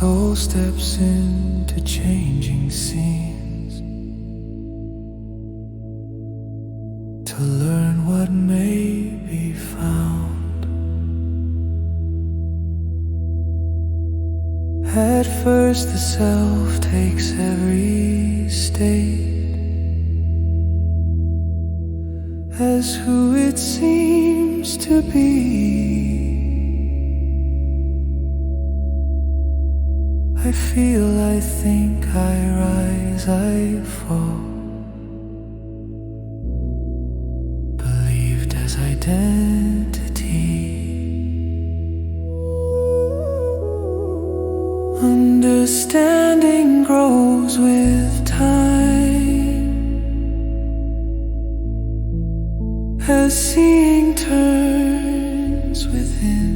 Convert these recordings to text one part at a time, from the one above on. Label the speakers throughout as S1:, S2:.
S1: soul steps into changing scenes to learn what may be found. At first the self takes every state as who it seems to be. I feel, I think, I rise, I fall, believed as identity. Understanding grows with time as seeing turns within.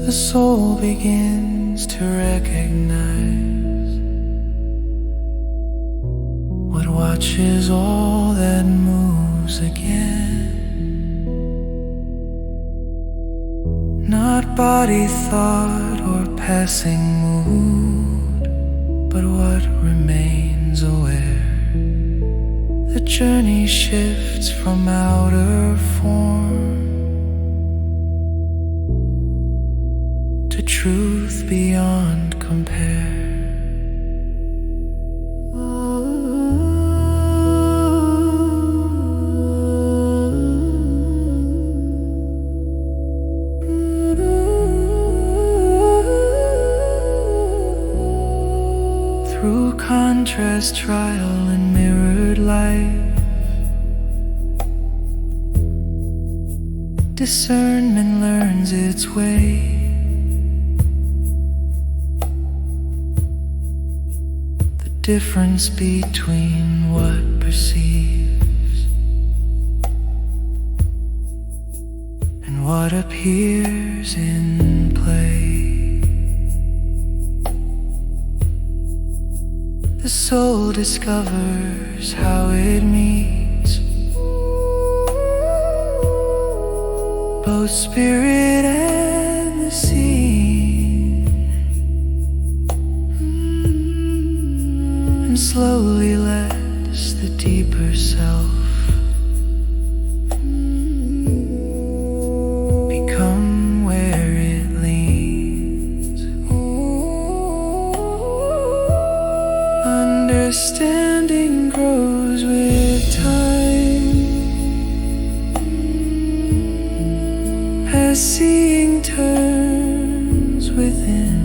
S1: The soul begins to recognize what watches all that moves again. Not body, thought, or passing mood, but what remains aware. The journey shifts from outer form to truth beyond compare. Through contrast, trial, and mirrored life, discernment learns its way. Difference between what perceives and what appears in play. The soul discovers how it meets both spirit and the scene, and slowly lets the deeper self become where it leans. Understanding grows with time as seeing turns within.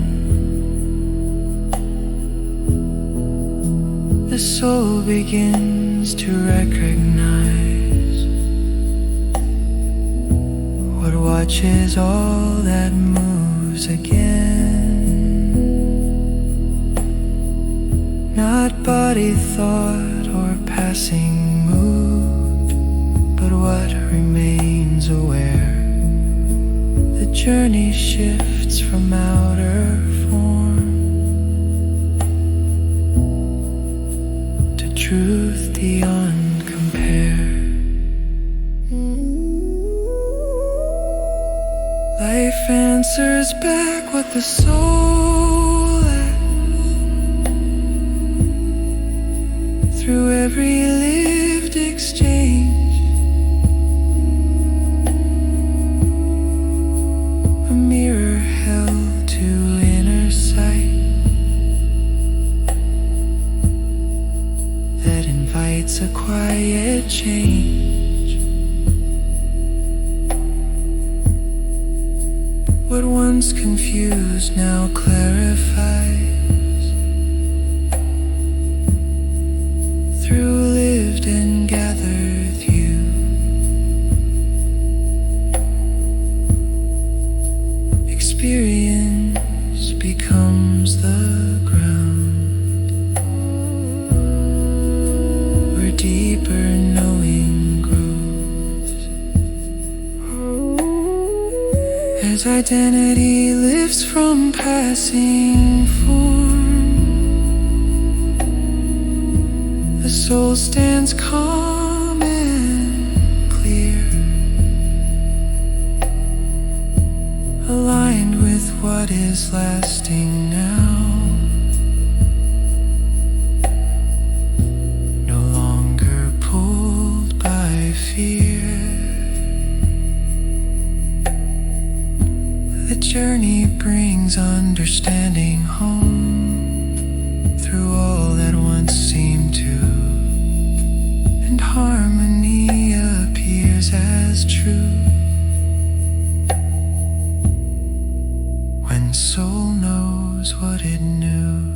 S1: The soul begins to recognize what watches all that moves again. Not body, thought, or passing mood, but what remains aware. The journey shifts from outer form to truth beyond compare. Life answers back what the soul through every lived exchange. A mirror held to inner sight that invites a quiet change. What once confused now clarifies through lived and gathered view. Experience becomes the ground where deeper knowing grows. As identity lifts from passing form, the soul stands calm and clear, what is lasting now. No longer pulled by fear. The journey brings understanding home through all that once seemed to, and harmony appears as true. When soul knows what it knew.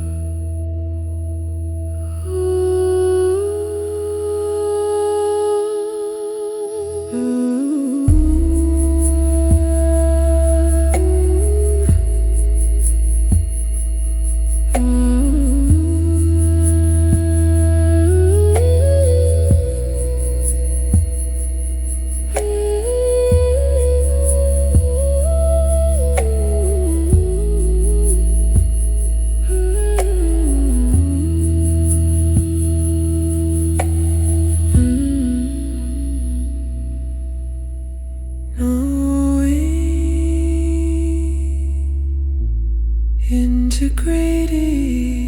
S1: Integrating